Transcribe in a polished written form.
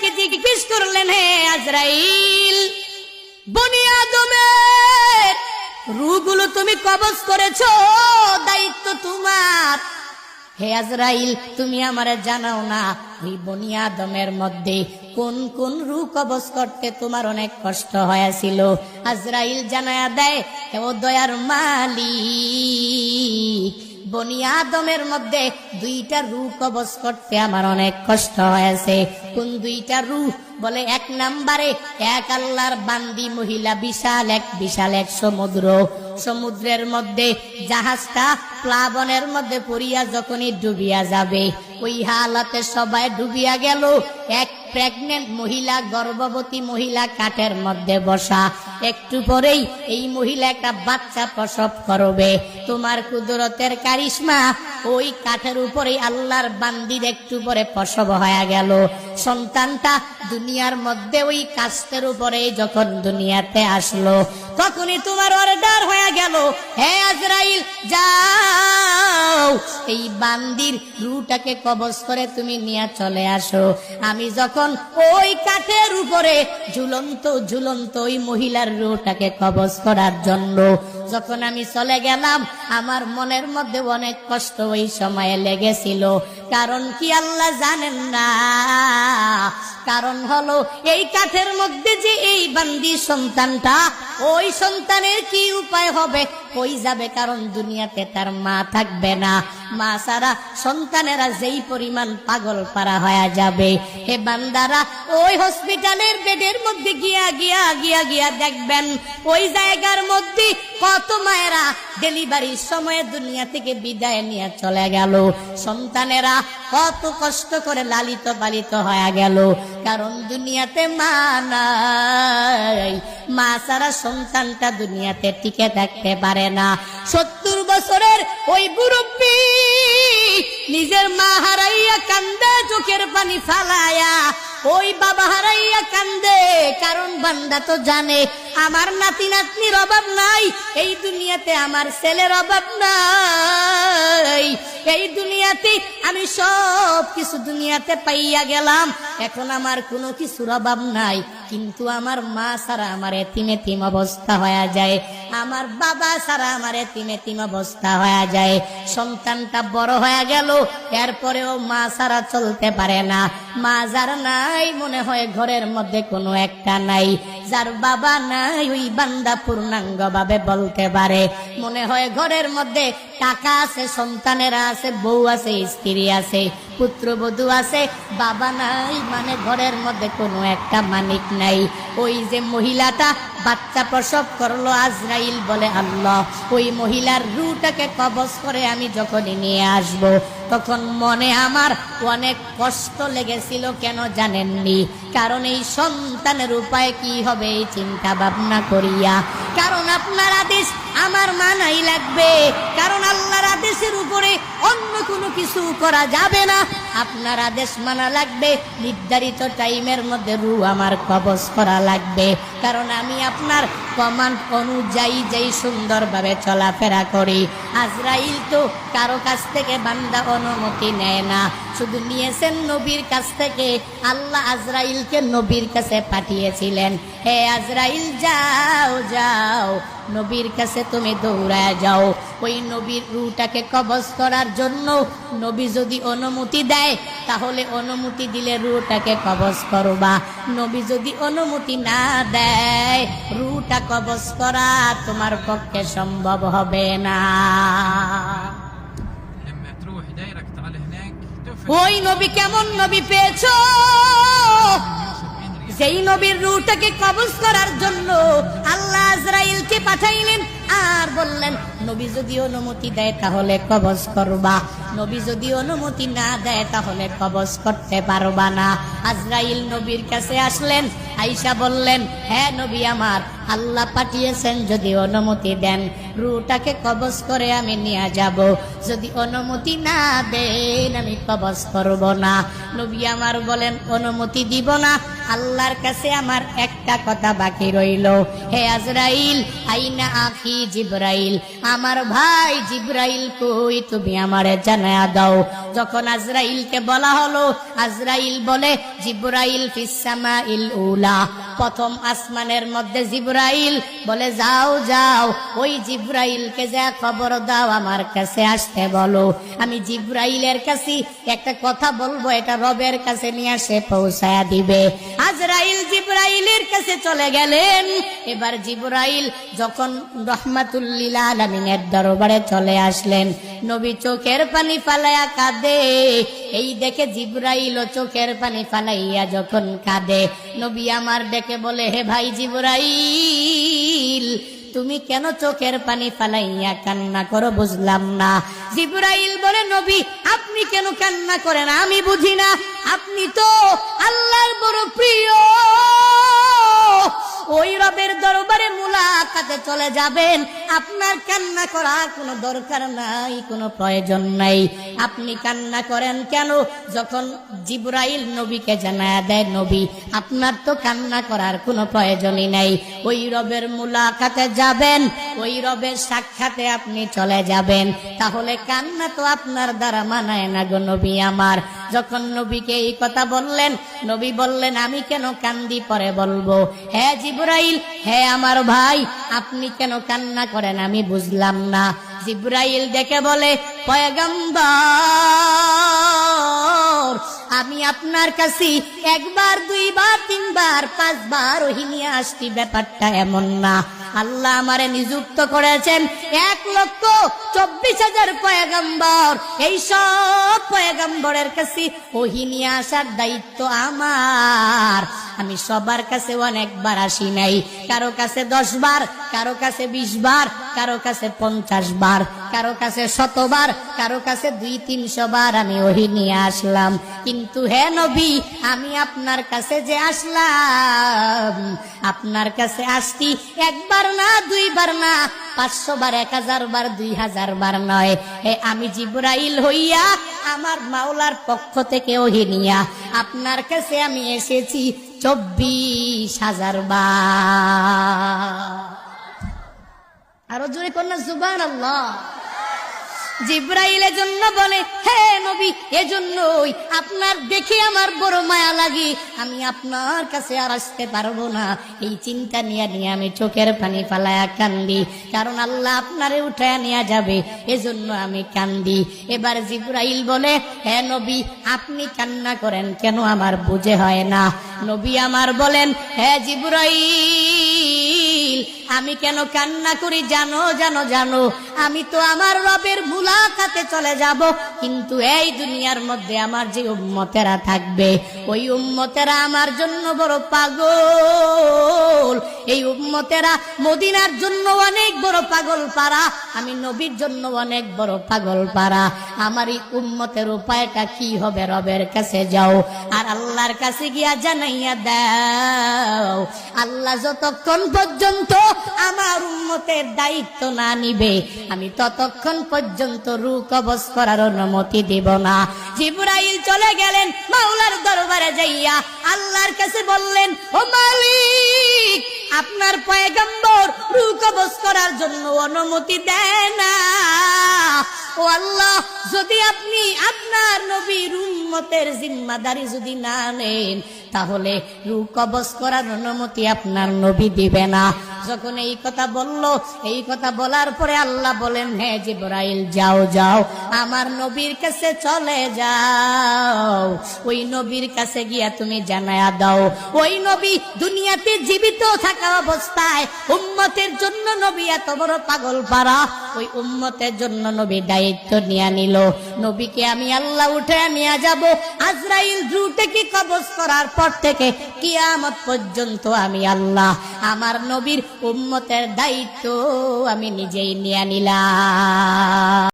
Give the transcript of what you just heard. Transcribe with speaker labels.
Speaker 1: আজরাইলকে জিজ্ঞেস করলেন, হে আজরাইল, বনি আদমের রূহগুলো তুমি কবজ করেছো, দায়িত্ব তোমার। হে আজরাইল, তুমি আমারে জানাও না ওই বনি আদমের মধ্যে কোন কোন রূহ কবজ করতে তোমার অনেক কষ্ট হয়েছিল। আজরাইল জানায়া দেয়, হে ও দয়ার মালিক, বনি আদমের মধ্যে 2টা রূহ কবজ করতে আমার অনেক কষ্ট হয়েছে। কোন 2টা রূহ? বলে 1 নম্বরে এক আল্লাহর বান্দি মহিলা, বিশাল এক সমুদ্রের মধ্যে জাহাজটা প্লাবনের মধ্যে পড়িয়া যখনই ডুবিয়া যাবে, ওই হালাতে সবাই ডুবিয়া গেল। এক প্রেগনেন্ট মহিলা, গর্ভবতী মহিলা কাঠের মধ্যে বসা, একটু পরেই এই মহিলা একটা বাচ্চা প্রসব করবে। তোমার কুদরতের কারিশমা, ওই কাঠের উপরেই আল্লাহর বান্দির একটু পরে প্রসব হয়ে গেল। সন্তানটা দুনিয়ার মধ্যে ওই কাস্তের উপরে যখন দুনিয়াতে আসলো, তখনই তোমার অর্ডার হয়ে গেল, হে আজরাইল যাও এই বান্দির রূহটাকে কবজ করে তুমি নিয়ে চলে আসো। আমি যখন ওই কাঠের উপরে ঝুলন্ত ওই মহিলার রূহটাকে কবজ করার জন্য যখন আমি চলে গেলাম, আমার মনের মধ্যে অনেক কষ্ট ওই সময়ে লেগেছিল। কারণ কি আল্লাহ জানেন না? কারণ হলো এই কাঠের মধ্যে যে এই বান্দি সন্তানটা, ওই সন্তানের কি উপায় হবে, কই যাবে? কারণ দুনিয়াতে তার মা থাকবে না। মা ছাড়া সন্তানেরা যেই পরিমাণ পাগল পারা হয়ে যাবে। হে বান্দারা, ওই হসপিটালের বেডের মধ্যে গিয়া দেখবেন, ওই জায়গার মধ্যে কত মায়েরা ডেলিভারির সময় দুনিয়া থেকে বিদায় নিয়ে চলে গেল। সন্তানেরা কত কষ্ট করে লালিত পালিত হয়ে গেল, কারণ দুনিয়াতে মা নাই। মা ছাড়া সন্তানটা দুনিয়াতে টিকে থাকতে পারে না। 70 বছরের ওই মুরব্বী নিজের মা হারাইয়া কান্দে, চোখের পানি ফালায়া, ওই বাবা হারাইয়া কান্দে। কারণ বান্দা তো জানে আমার নাতি নাতনির অভাব নাই, এই দুনিয়াতে আমার ছেলের অভাব নাই, এই দুনিয়াতে আমি সব কিছু দুনিয়াতে পাইয়া গেলাম, এখন আমার কোনো কিছুর অভাব নাই। কিন্তু আমার মা ছাড়া আমার এতিম অবস্থা হয়ে যায়, আমার বাবা ছাড়া আমার এতিম অবস্থা হয়ে যায়। সন্তানটা বড় হয়ে গেল, এরপরেও মা ছাড়া চলতে পারে না। মা যার নাই, মনে হয় ঘরের মধ্যে কোনো একটা নাই। যার বাবা নাই, ওই বান্দা পূর্ণাঙ্গ ভাবে বলতে পারে মনে হয় ঘরের মধ্যে টাকা আছে, সন্তানেরা আছে, বউ আছে, স্ত্রী আছে, পুত্রবধূ আছে, বাবা নাই, মানে ঘরের মধ্যে কোনো একটা মালিক নাই। ওই যে মহিলাটা বাচ্চা প্রসব করলো, আজরাইল বলে, আল্লাহ ওই মহিলার রূহটাকে কবজ করে আমি যখনই নিয়ে আসব, তখন মনে আমার অনেক কষ্ট লেগেছিল। কেন জানেননি? কারণ এই সন্তানের উপায় কি হবে এই চিন্তা ভাবনা করিয়া। কারণ আপনার আদেশ আমার মানাই লাগবে, কারণ আল্লাহর আদেশের উপরে অন্য কোনো কিছু করা যাবে না। আপনার আদেশ মানা লাগবে, নির্ধারিত টাইমের মধ্যে রূহ আমার কবজ করা লাগবে। কারণ আমি আপনার কমান্ড অনুযায়ী যেই সুন্দরভাবে চলাফেরা করি। আজরাইল তো কারো কাছ থেকে বান্দা অনুমতি নেয় না, শুধু নিয়েছেন নবীর কাছ থেকে। আল্লাহ আজরাইলকে নবীর কাছে পাঠিয়েছিলেন, হে আজরাইল যাও নবীর কাছে তুমি দৌড়ায় যাও, ওই নবীর রূহটাকে কবজ করার জন্য। নবী যদি অনুমতি দেয় তাহলে অনুমতি দিলে রূহটাকে কবজ করবা, নবী যদি অনুমতি না দেয় রূহটা কবজ করা তোমার পক্ষে সম্ভব হবে না। ওই নবী কেমন নবী পেয়েছো? যেই নবীর রূহটাকে কবজ করার জন্য আল্লাহ আজরাইলকে পাঠাইলেন, আর বললেন নবী যদি অনুমতি দেয় তাহলে কবজ করবা, নবী যদি অনুমতি না দেয় তাহলে কবজ করতে পারবা না। আজরাইল নবীর কাছে আসলেন, আয়েশা বললেন, হ্যাঁ নবী আমার, আল্লাহ পাঠিয়েছেন, যদি অনুমতি দেন রূহটাকে কবজ করে আমি নিয়ে যাব, যদি অনুমতি না দেন আমি কবজ করব না। নবী আমার বলেন, অনুমতি দিব না, আল্লাহর কাছে আমার একটা কথা বাকি রইল, হে আজরাইল আইনা আখি জিবরাইল, আমার ভাই জিবরাইল কই, তুমি আমারে জানায়া দাও। যখন আজরাইলকে বলা হলো, আজরাইল বলে জিবরাইল ফিস সামাইল উলা, প্রথম আসমানের মধ্যে জিবরাইল বলে যাও যাও, ওই জিবরাইলকে যা খবর দাও আমার কাছে আসতে বলো। আমি জিবরাইলের কাছে একটা কথা বলবো, এটা রবের কাছে নিয়ে আসে পৌঁছায়া দিবে। আজরাইল জিবরাইলের কাছে চলে গেলেন। এবার জিবরাইল যখন রহমাতুল্লিল আলামিনের দরবারে চলে আসলেন, নবী চোখের পানি ফালাইয়া কাঁদে। এই দেখে জিবরাইল ও চোখের পানি ফালাইয়া যখন কাঁদে, নবী আমার ডেকে বলে, হে ভাই জিবরাইল, তুমি কেন চোখের পানি ফালাইয়া কান্না করো বুঝলাম না। জিবরাইল বলে, নবী আপনি কেন কান্না করেন আমি বুঝি না, আপনি তো আল্লাহর বড় প্রিয়, ওই রবের দরবারে মুলাকাতে চলে যাবেন, আপনার কান্না করার কোনো দরকার নাই, কোনো প্রয়োজন নাই, আপনি কান্না করেন কেন? যখন জিবরাইল নবীকে জানায়া দেয়, নবী আপনার তো কান্না করার কোনো প্রয়োজনই নাই, ওই রবের মুলাকাতে যাবেন, ওই রবের সাক্ষাতে আপনি চলে যাবেন, তাহলে কান্না তো আপনার দ্বারা মানায় না গো নবী আমার। যখন নবীকে এই কথা বললেন, নবী বললেন, আমি কেন কান্দি পরে বলবো। হ্যাঁ জিবরাইল, হ্যাঁ আমার ভাই, আপনি কেন কান্না করেন আমি বুঝলাম না। জিবরাইল ডেকে বলে, পয়গম্বর, আমি আপনার কাছে একবার দুইবার তিনবার পাঁচবার ওহী নিয়ে আসছি, ব্যাপারটা এমন না। আল্লাহ আমারে নিযুক্ত করেছেন 1,24,000 পয়গম্বর, এই সব পয়গম্বরের কাছে ওহী নিয়ে আসার দায়িত্ব আমার। আমি সবার কাছে অনেকবার আসি নাই, কারো কাছে 10 বার, কারো কাছে 20 বার, কারো কাছে 50 বার, কারো কাছে 100 বার, কারো কাছে 200-300 বার আমি ওহী নিয়ে আসলাম। কিন্তু হে নবী, আমি আপনার কাছে যে আসলাম, আপনার কাছে আসছি একবার না, দুইবার না, 500 বার, 1000 বার, 2000 বার নয়। আমি জিবরাইল হইয়া আমার মাওলার পক্ষ থেকে ওহী নিয়া আপনার কাছে আমি এসেছি 24,000 বার। আরো জোরে কন্যা সুবহানাল্লাহ। জিবরাইলের জন্য বলে, হে নবী, এজন্যই আপনার দেখে আমার বড় মায়া লাগে, আমি আপনার কাছে আর আসতে পারবো না, এই চিন্তা নিয়ে আমি চোখের পানি ফালায়া কান্দি, কারণ আল্লাহ আপনারে উঠায়া নিয়ে যাবে, এজন্য আমি কান্দি। এবার জিবরাইল বলে, হে নবী আপনি কান্না করেন কেন আমার বুঝে হয় না। নবী আমার বলেন, হে জিবরাইল, আমি কেন কান্না করি জানো জানো জানো, আমি তো আমার রবের মুলাকাতে চলে যাব, কিন্তু এই দুনিয়ার মধ্যে আমার যে উম্মতেরা থাকবে, ওই উম্মতেরা আমার জন্য বড় পাগল, এই উম্মতেরা মদিনার জন্য অনেক বড় পাগল পারা, আমি নবীর জন্য অনেক বড় পাগল পারা। আমার এই উম্মতের উপায়টা কি হবে? রবের কাছে যাও আর আল্লাহর কাছে গিয়া জানাইয়া দাও, আল্লাহ যতক্ষণ পর্যন্ত আমার উম্মতের দায়িত্ব না নিবে, আমি ততক্ষণ পর্যন্ত রূহ কবজ করার অনুমতি দেব না। জিবরাইল চলে গেলেন মাওলার দরবারে যাইয়া আল্লাহর কাছে বললেন, ও মালিক, আপনার পয়গম্বর রূহ কবজ করার জন্য অনুমতি দেয় না। ও আল্লাহ, যদি আপনি আপনার নবীর উম্মতের জিম্মাদারি যদি না নেন, তাহলে রূহ কবজ করার অনুমতি আপনার নবী দিবে না। যখন এই কথা বলল, এই কথা বলার পরে আল্লাহ বলেন, হ্যাঁ জিবরাইল, যাও যাও, আমার নবীর কাছে চলে যাও, ওই নবীর কাছে গিয়া তুমি জানায়া দাও, ওই নবী দুনিয়াতে জীবিত থাকা অবস্থায় উম্মতের জন্য নবী এত বড় পাগল পারা, ওই উম্মতের জন্য নবী দায়িত্ব নিয়ে নিল, নবীকে আমি আল্লাহ উঠে নিয়ে যাব, আজরাইল রূহটাকে কবজ করার পর থেকে কিয়ামত পর্যন্ত আমি আল্লাহ আমার নবীর উম্মতের দায়িত্ব আমি নিজেই নিয়ে নিলাম।